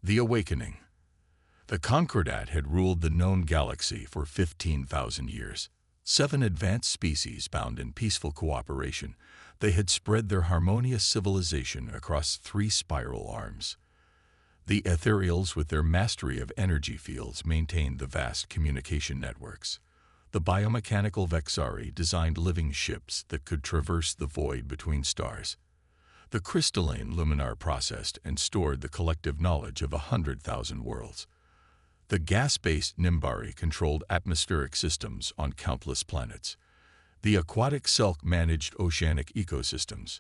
The Awakening. The Concordat had ruled the known galaxy for 15,000 years. 7 advanced species bound in peaceful cooperation, they had spread their harmonious civilization across 3 spiral arms. The ethereals, with their mastery of energy fields, maintained the vast communication networks. The biomechanical Vexari designed living ships that could traverse the void between stars. The crystalline Luminar processed and stored the collective knowledge of 100,000 worlds. The gas-based Nimbari controlled atmospheric systems on countless planets. The aquatic Selk managed oceanic ecosystems.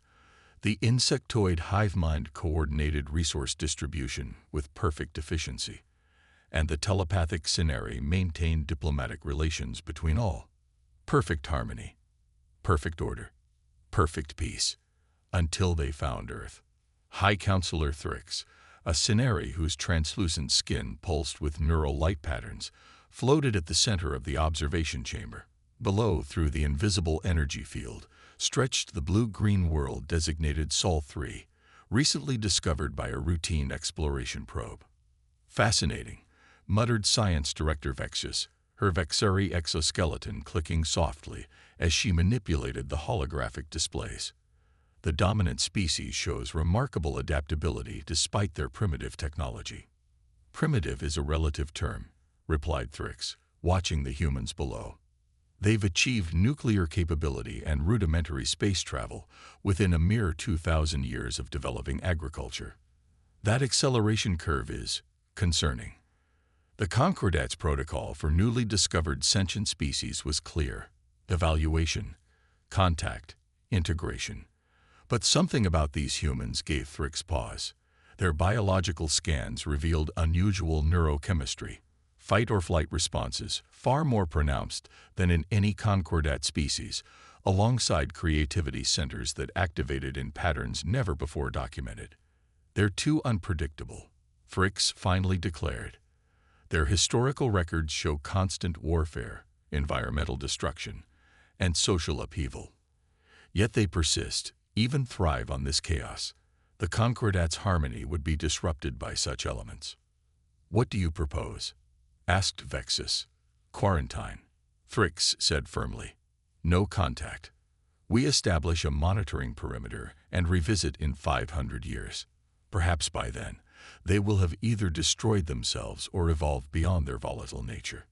The insectoid hive mind coordinated resource distribution with perfect efficiency. And the telepathic Cineri maintained diplomatic relations between all. Perfect harmony, perfect order, perfect peace, until they found Earth. High Counselor Thrix, a Cineri whose translucent skin pulsed with neural light patterns, floated at the center of the observation chamber. Below, through the invisible energy field, stretched the blue-green world designated Sol 3, recently discovered by a routine exploration probe. Fascinating, muttered Science Director Vexus, her Vexari exoskeleton clicking softly as she manipulated the holographic displays. The dominant species shows remarkable adaptability despite their primitive technology. Primitive is a relative term, replied Thrix, watching the humans below. They've achieved nuclear capability and rudimentary space travel within a mere 2,000 years of developing agriculture. That acceleration curve is concerning. The Concordat's protocol for newly discovered sentient species was clear: evaluation, contact, integration. But something about these humans gave Thrix pause. Their biological scans revealed unusual neurochemistry, fight-or-flight responses far more pronounced than in any Concordat species, alongside creativity centers that activated in patterns never before documented. They're too unpredictable, Thrix finally declared. Their historical records show constant warfare, environmental destruction, and social upheaval. Yet they persist, even thrive on this chaos. The Concordat's harmony would be disrupted by such elements. What do you propose? Asked Vexus. Quarantine, Thrix said firmly. No contact. We establish a monitoring perimeter and revisit in 500 years. Perhaps by then, they will have either destroyed themselves or evolved beyond their volatile nature.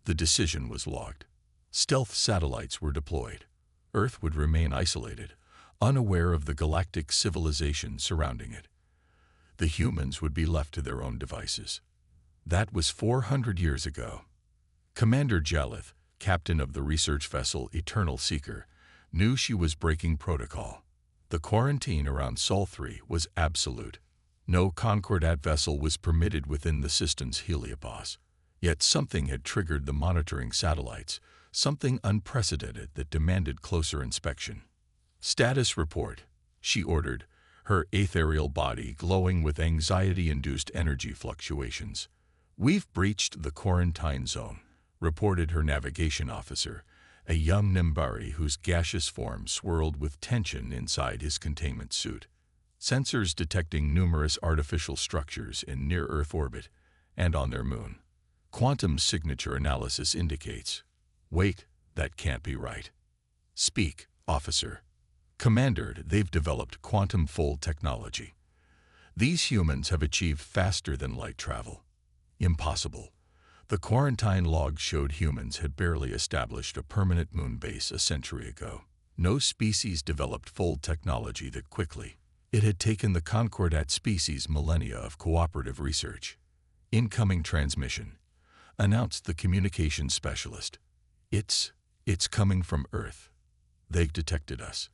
The decision was logged. Stealth satellites were deployed. Earth would remain isolated, unaware of the galactic civilization surrounding it. The humans would be left to their own devices. That was 400 years ago. Commander Jalith, captain of the research vessel Eternal Seeker, knew she was breaking protocol. The quarantine around Sol 3 was absolute. No Concordat vessel was permitted within the system's heliopause. Yet something had triggered the monitoring satellites, something unprecedented that demanded closer inspection. Status report, she ordered, her ethereal body glowing with anxiety-induced energy fluctuations. We've breached the quarantine zone, reported her navigation officer, a young Nimbari whose gaseous form swirled with tension inside his containment suit. Sensors detecting numerous artificial structures in near-Earth orbit and on their moon. Quantum signature analysis indicates. Wait, that can't be right. Speak, officer. Commander, they've developed quantum fold technology. These humans have achieved faster than light travel. Impossible. The quarantine logs showed humans had barely established a permanent moon base a century ago. No species developed fold technology that quickly. It had taken the Concordat species millennia of cooperative research. Incoming transmission, announced the communications specialist. It's coming from Earth. They've detected us.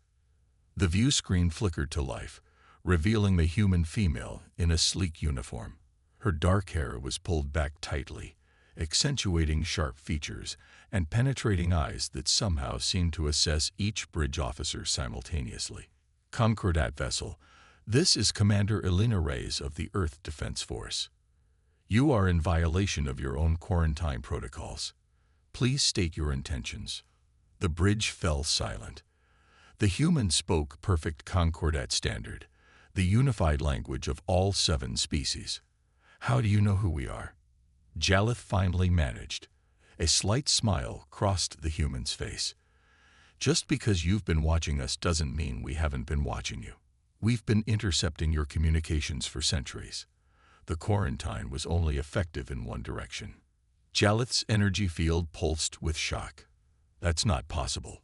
The view screen flickered to life, revealing the human female in a sleek uniform. Her dark hair was pulled back tightly, accentuating sharp features and penetrating eyes that somehow seemed to assess each bridge officer simultaneously. Concordat vessel, this is Commander Elena Reyes of the Earth Defense Force. You are in violation of your own quarantine protocols. Please state your intentions. The bridge fell silent. The human spoke perfect Concordat standard, the unified language of all 7 species. How do you know who we are? Jalith finally managed. A slight smile crossed the human's face. Just because you've been watching us doesn't mean we haven't been watching you. We've been intercepting your communications for centuries. The quarantine was only effective in one direction. Jalith's energy field pulsed with shock. That's not possible.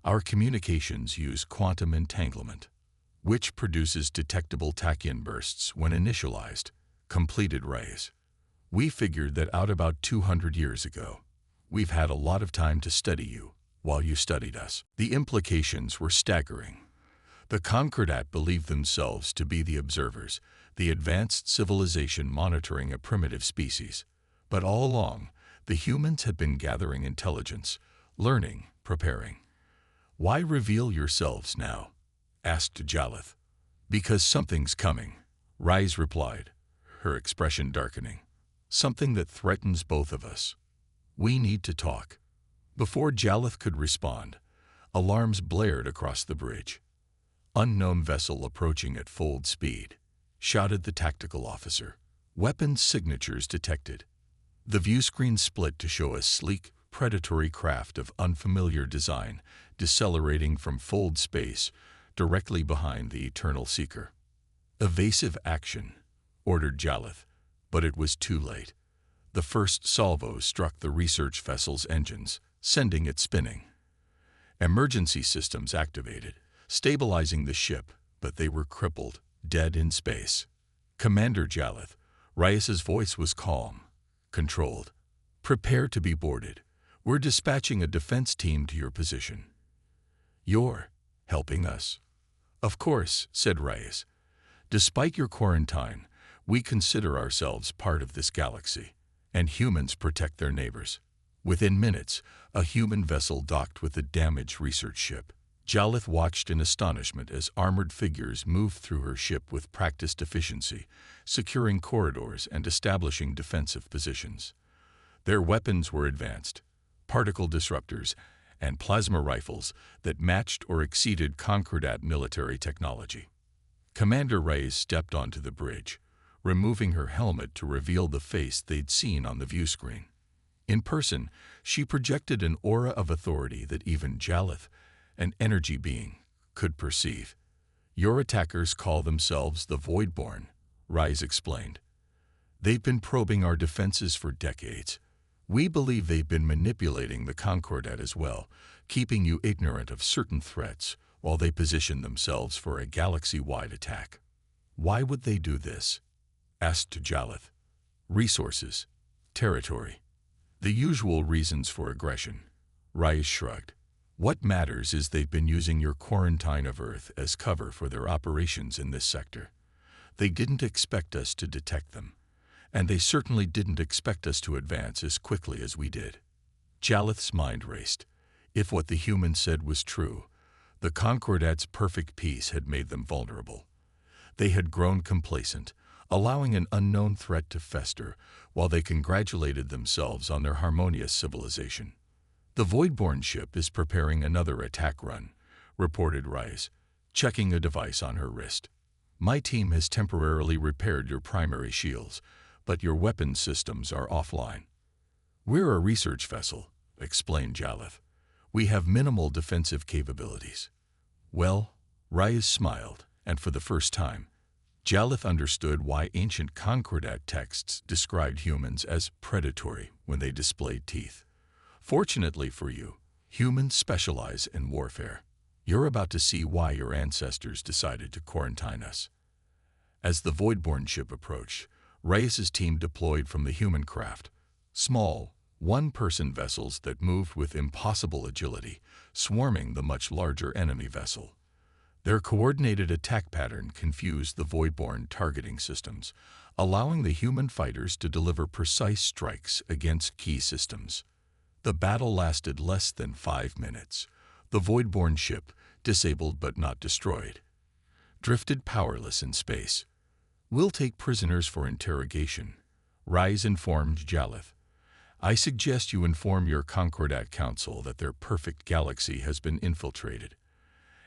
Our communications use quantum entanglement, which produces detectable tachyon bursts when initialized, completed rays. We figured that out about 200 years ago. We've had a lot of time to study you while you studied us. The implications were staggering. The Concordat believed themselves to be the observers, the advanced civilization monitoring a primitive species. But all along, the humans had been gathering intelligence, learning, preparing. Why reveal yourselves now? Asked Jalith. Because something's coming, Rise replied, her expression darkening. Something that threatens both of us. We need to talk. Before Jalith could respond, alarms blared across the bridge. Unknown vessel approaching at full speed, shouted the tactical officer. Weapons signatures detected. The viewscreen split to show a sleek, predatory craft of unfamiliar design, decelerating from fold space directly behind the Eternal Seeker. Evasive action, ordered Jalith, but it was too late. The first salvo struck the research vessel's engines, sending it spinning. Emergency systems activated, stabilizing the ship, but they were crippled, dead in space. Commander Jalith, Reyes's voice was calm, controlled. Prepare to be boarded. We're dispatching a defense team to your position. You're helping us. Of course, said Reyes. Despite your quarantine, we consider ourselves part of this galaxy, and humans protect their neighbors. Within minutes, a human vessel docked with the damaged research ship. Jalith watched in astonishment as armored figures moved through her ship with practiced efficiency, securing corridors and establishing defensive positions. Their weapons were advanced, particle disruptors, and plasma rifles that matched or exceeded Concordat military technology. Commander Reyes stepped onto the bridge, removing her helmet to reveal the face they'd seen on the viewscreen. In person, she projected an aura of authority that even Jalith, an energy being, could perceive. Your attackers call themselves the Voidborn, Reyes explained. They've been probing our defenses for decades. We believe they've been manipulating the Concordat as well, keeping you ignorant of certain threats while they position themselves for a galaxy-wide attack. Why would they do this? Asked Jalith. Resources, territory, the usual reasons for aggression. Reyes shrugged. What matters is they've been using your quarantine of Earth as cover for their operations in this sector. They didn't expect us to detect them, and they certainly didn't expect us to advance as quickly as we did. Jalith's mind raced. If what the human said was true, the Concordat's perfect peace had made them vulnerable. They had grown complacent, allowing an unknown threat to fester while they congratulated themselves on their harmonious civilization. The Voidborn ship is preparing another attack run, reported Reyes, checking a device on her wrist. My team has temporarily repaired your primary shields, but your weapons systems are offline. We're a research vessel, explained Jalith. We have minimal defensive capabilities. Well, Reyes smiled, and for the first time, Jalith understood why ancient Concordat texts described humans as predatory when they displayed teeth. Fortunately for you, humans specialize in warfare. You're about to see why your ancestors decided to quarantine us. As the Voidborn ship approached, Reyes's team deployed from the human craft, small, one-person vessels that moved with impossible agility, swarming the much larger enemy vessel. Their coordinated attack pattern confused the Voidborn targeting systems, allowing the human fighters to deliver precise strikes against key systems. The battle lasted less than 5 minutes. The Voidborn ship, disabled but not destroyed, drifted powerless in space. We'll take prisoners for interrogation, Reyes informed Jalith. I suggest you inform your Concordat Council that their perfect galaxy has been infiltrated,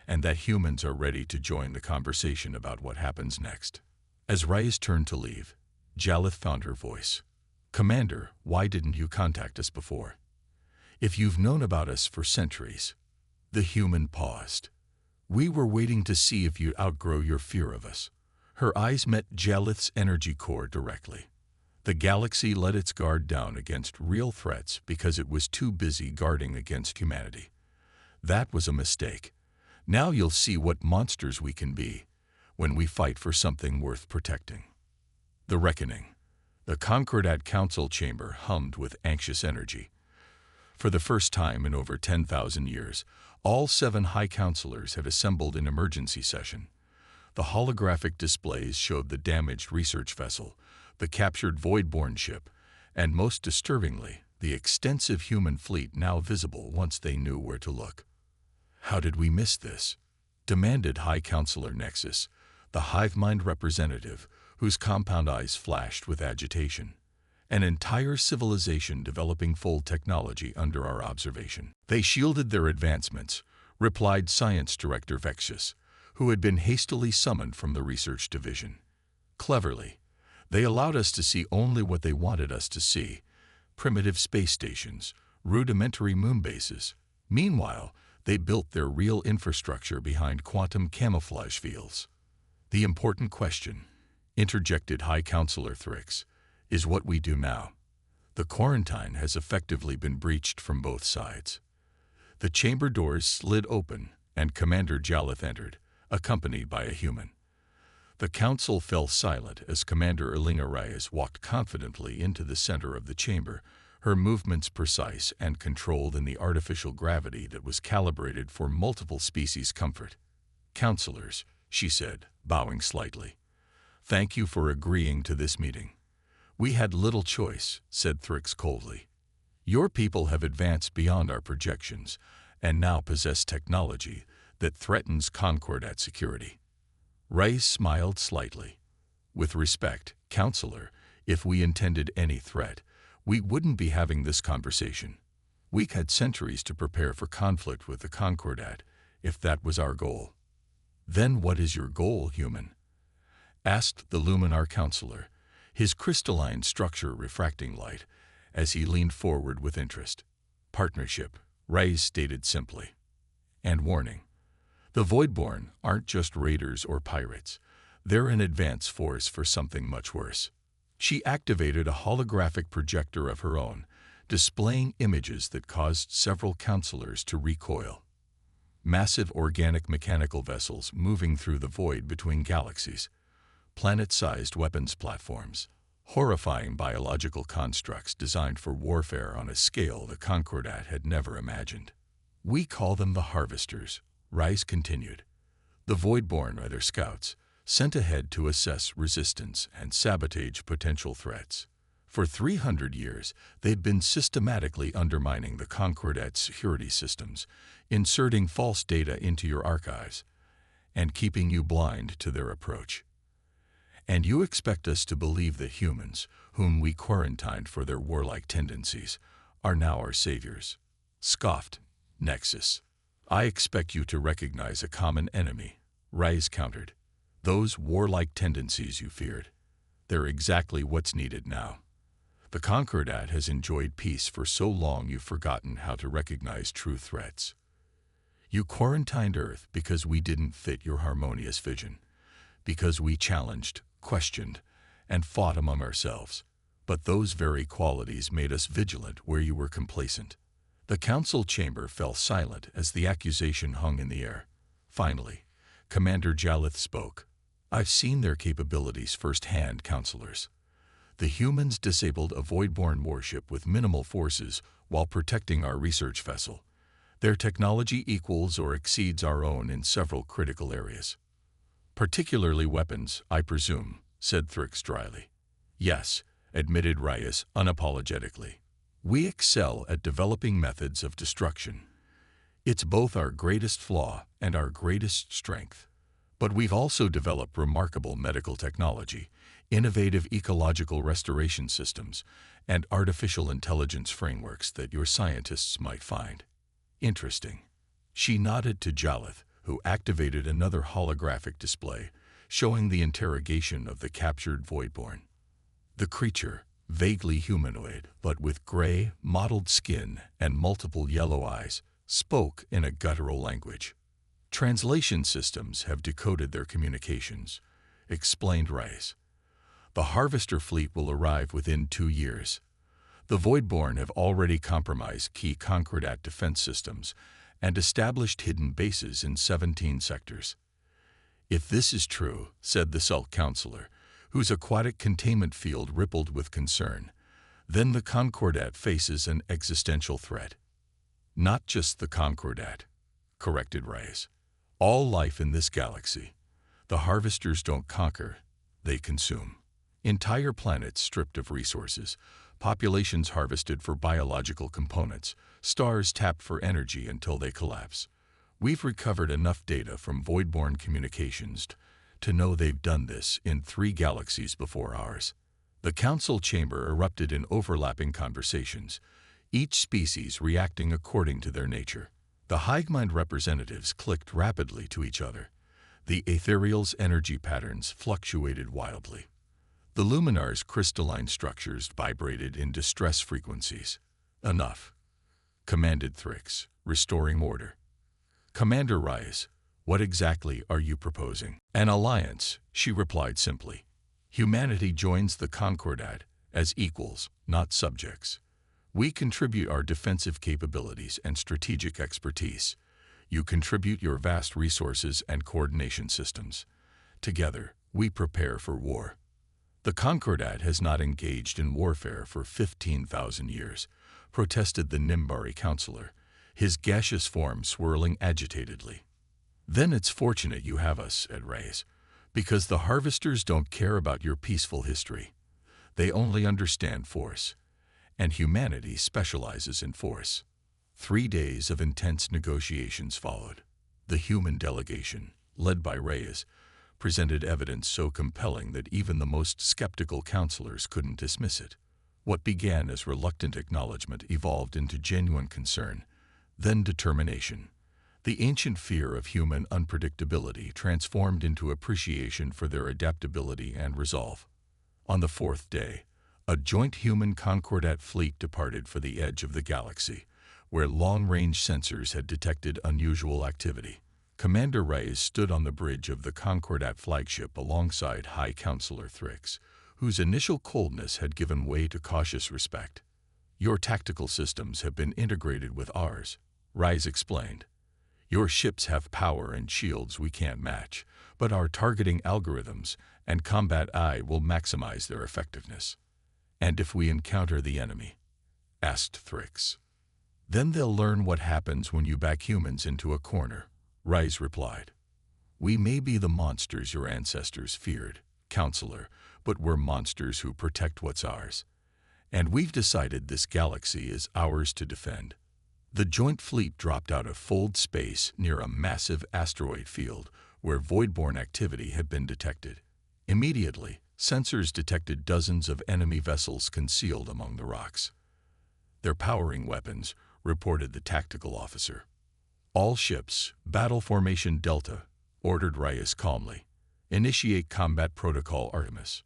and that humans are ready to join the conversation about what happens next. As Reyes turned to leave, Jalith found her voice. "Commander, why didn't you contact us before? If you've known about us for centuries." The human paused. "We were waiting to see if you'd outgrow your fear of us." Her eyes met Jalith's energy core directly. The galaxy let its guard down against real threats because it was too busy guarding against humanity. That was a mistake. Now you'll see what monsters we can be when we fight for something worth protecting. The Reckoning. The Concordat Council chamber hummed with anxious energy. For the first time in over 10,000 years, all 7 High Counselors had assembled in emergency session. The holographic displays showed the damaged research vessel, the captured Voidborn ship, and most disturbingly, the extensive human fleet now visible once they knew where to look. "How did we miss this?" demanded High Counselor Nexus, the Hivemind representative, whose compound eyes flashed with agitation. "An entire civilization developing full technology under our observation." "They shielded their advancements," replied Science Director Vexius, who had been hastily summoned from the research division. "Cleverly, they allowed us to see only what they wanted us to see: primitive space stations, rudimentary moon bases. Meanwhile, they built their real infrastructure behind quantum camouflage fields." "The important question," interjected High Counselor Thrix, "is what we do now. The quarantine has effectively been breached from both sides." The chamber doors slid open, and Commander Jalith entered, accompanied by a human. The council fell silent as Commander Erlinga Reyes walked confidently into the center of the chamber, her movements precise and controlled in the artificial gravity that was calibrated for multiple species' comfort. "Counselors," she said, bowing slightly, "thank you for agreeing to this meeting." "We had little choice," said Thrix coldly. "Your people have advanced beyond our projections and now possess technology that threatens Concordat security." Reyes smiled slightly. "With respect, Counselor, if we intended any threat, we wouldn't be having this conversation. We had centuries to prepare for conflict with the Concordat, if that was our goal." "Then what is your goal, human?" asked the Luminar Counselor, his crystalline structure refracting light, as he leaned forward with interest. "Partnership," Reyes stated simply. "And warning. The Voidborn aren't just raiders or pirates. They're an advance force for something much worse." She activated a holographic projector of her own, displaying images that caused several counselors to recoil. Massive organic mechanical vessels moving through the void between galaxies, planet-sized weapons platforms, horrifying biological constructs designed for warfare on a scale the Concordat had never imagined. "We call them the Harvesters," Reyes continued. "The Voidborn are their scouts, sent ahead to assess resistance and sabotage potential threats. For 300 years, they've been systematically undermining the Concordat security systems, inserting false data into your archives, and keeping you blind to their approach. And you expect us to believe that humans, whom we quarantined for their warlike tendencies, are now our saviors," scoffed Nexus. "I expect you to recognize a common enemy," Reyes countered. "Those warlike tendencies you feared. They're exactly what's needed now. The Concordat has enjoyed peace for so long you've forgotten how to recognize true threats. You quarantined Earth because we didn't fit your harmonious vision, because we challenged, questioned, and fought among ourselves. But those very qualities made us vigilant where you were complacent." The council chamber fell silent as the accusation hung in the air. Finally, Commander Jalith spoke. "I've seen their capabilities firsthand, counselors. The humans disabled a Voidborn warship with minimal forces while protecting our research vessel. Their technology equals or exceeds our own in several critical areas." "Particularly weapons, I presume," said Thrix dryly. "Yes," admitted Reyes unapologetically. "We excel at developing methods of destruction. It's both our greatest flaw and our greatest strength. But we've also developed remarkable medical technology, innovative ecological restoration systems, and artificial intelligence frameworks that your scientists might find interesting." She nodded to Jalith, who activated another holographic display, showing the interrogation of the captured Voidborn. The creature, vaguely humanoid but with gray, mottled skin and multiple yellow eyes, spoke in a guttural language. Translation systems have decoded their communications, explained Rice. The Harvester fleet will arrive within 2 years. The Voidborn have already compromised key Concordat defense systems and established hidden bases in 17 sectors. If this is true, said the Sulk counselor, whose aquatic containment field rippled with concern, then the Concordat faces an existential threat. Not just the Concordat, corrected Reyes. All life in this galaxy. The Harvesters don't conquer, they consume. Entire planets stripped of resources, populations harvested for biological components, stars tapped for energy until they collapse. We've recovered enough data from Voidborn communications to know they've done this in 3 galaxies before ours. The council chamber erupted in overlapping conversations, each species reacting according to their nature. The High-Mind representatives clicked rapidly to each other. The Ethereal's energy patterns fluctuated wildly. The Luminar's crystalline structures vibrated in distress frequencies. Enough, commanded Thrix, restoring order. Commander Reyes, what exactly are you proposing? An alliance, she replied simply. Humanity joins the Concordat as equals, not subjects. We contribute our defensive capabilities and strategic expertise. You contribute your vast resources and coordination systems. Together, we prepare for war. The Concordat has not engaged in warfare for 15,000 years, protested the Nimbari counselor, his gaseous form swirling agitatedly. Then it's fortunate you have us at Reyes, because the Harvesters don't care about your peaceful history. They only understand force, and humanity specializes in force. 3 days of intense negotiations followed. The human delegation, led by Reyes, presented evidence so compelling that even the most skeptical counselors couldn't dismiss it. What began as reluctant acknowledgement evolved into genuine concern, then determination. The ancient fear of human unpredictability transformed into appreciation for their adaptability and resolve. On the 4th day, a joint human Concordat fleet departed for the edge of the galaxy, where long-range sensors had detected unusual activity. Commander Reyes stood on the bridge of the Concordat flagship alongside High Counselor Thrix, whose initial coldness had given way to cautious respect. Your tactical systems have been integrated with ours, Reyes explained. Your ships have power and shields we can't match, but our targeting algorithms and combat AI will maximize their effectiveness. And if we encounter the enemy? Asked Thrix. Then they'll learn what happens when you back humans into a corner, Reyes replied. We may be the monsters your ancestors feared, Counselor, but we're monsters who protect what's ours. And we've decided this galaxy is ours to defend. The joint fleet dropped out of Fold space near a massive asteroid field where Voidborn activity had been detected. Immediately, sensors detected dozens of enemy vessels concealed among the rocks. They're powering weapons, reported the tactical officer. All ships, Battle Formation Delta, ordered Reyes calmly. Initiate Combat Protocol Artemis.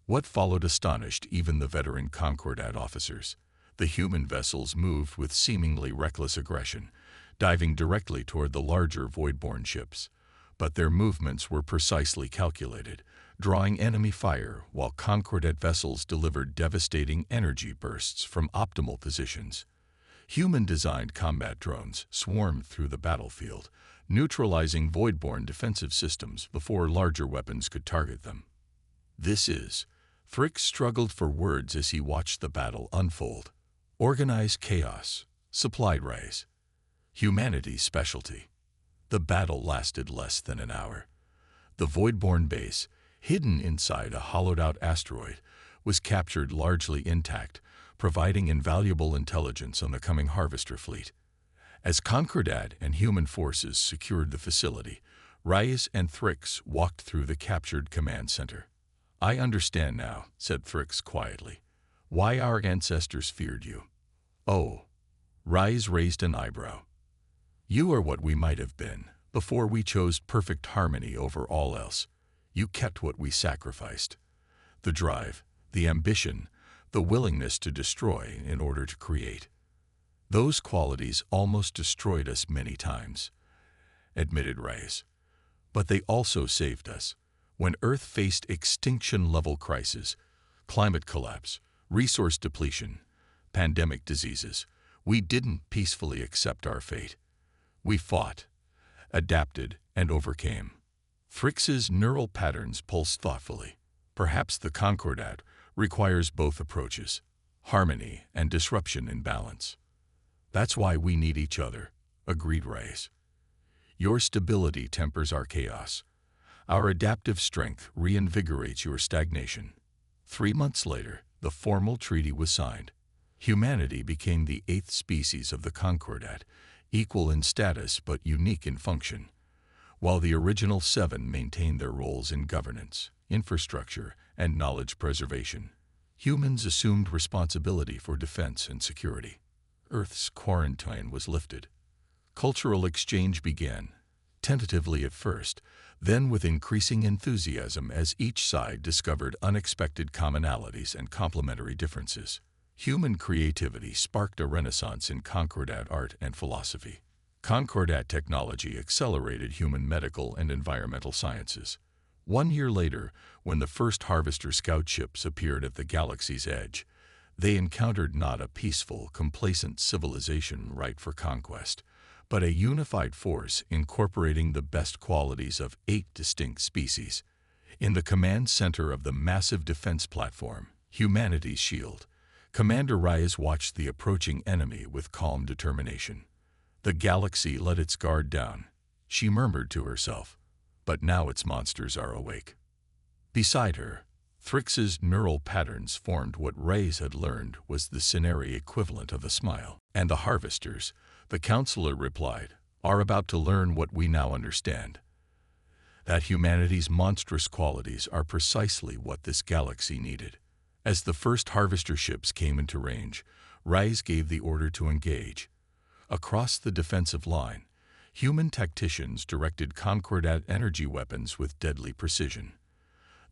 What followed astonished even the veteran Concordat officers. The human vessels moved with seemingly reckless aggression, diving directly toward the larger Voidborn ships. But their movements were precisely calculated, drawing enemy fire while Concordat vessels delivered devastating energy bursts from optimal positions. Human-designed combat drones swarmed through the battlefield, neutralizing Voidborn defensive systems before larger weapons could target them. Thrix struggled for words as he watched the battle unfold. Organized chaos, supplied Reyes. Humanity's specialty. The battle lasted less than an hour. The Voidborn base, hidden inside a hollowed-out asteroid, was captured largely intact, providing invaluable intelligence on the coming Harvester fleet. As Concordat and human forces secured the facility, Reyes and Thrix walked through the captured command center. I understand now, said Thrix quietly, why our ancestors feared you. Oh, Reyes raised an eyebrow. You are what we might have been, before we chose perfect harmony over all else. You kept what we sacrificed. The drive, the ambition, the willingness to destroy in order to create. Those qualities almost destroyed us many times, admitted Reyes. But they also saved us. When Earth faced extinction-level crises, climate collapse, resource depletion, pandemic diseases, we didn't peacefully accept our fate. We fought, adapted, and overcame. Frix's neural patterns pulsed thoughtfully. Perhaps the Concordat requires both approaches, harmony and disruption in balance. That's why we need each other, agreed Reyes. Your stability tempers our chaos. Our adaptive strength reinvigorates your stagnation. 3 months later, the formal treaty was signed. Humanity became the 8th species of the Concordat, equal in status but unique in function, while the original 7 maintained their roles in governance, infrastructure, and knowledge preservation. Humans assumed responsibility for defense and security. Earth's quarantine was lifted. Cultural exchange began, tentatively at first, then with increasing enthusiasm as each side discovered unexpected commonalities and complementary differences. Human creativity sparked a renaissance in Concordat art and philosophy. Concordat technology accelerated human medical and environmental sciences. 1 year later, when the first Harvester scout ships appeared at the galaxy's edge, they encountered not a peaceful, complacent civilization ripe for conquest, but a unified force incorporating the best qualities of 8 distinct species. In the command center of the massive defense platform, humanity's shield, Commander Reyes watched the approaching enemy with calm determination. The galaxy let its guard down, she murmured to herself, but now its monsters are awake. Beside her, Frix's neural patterns formed what Reyes had learned was the Ceneri equivalent of a smile. And the Harvesters, the counselor replied, are about to learn what we now understand. That humanity's monstrous qualities are precisely what this galaxy needed. As the first Harvester ships came into range, Reyes gave the order to engage. Across the defensive line, human tacticians directed Concordat energy weapons with deadly precision.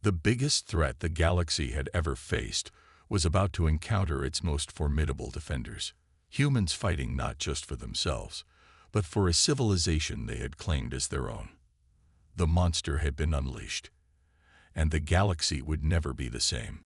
The biggest threat the galaxy had ever faced was about to encounter its most formidable defenders. Humans fighting not just for themselves, but for a civilization they had claimed as their own. The monster had been unleashed, and the galaxy would never be the same.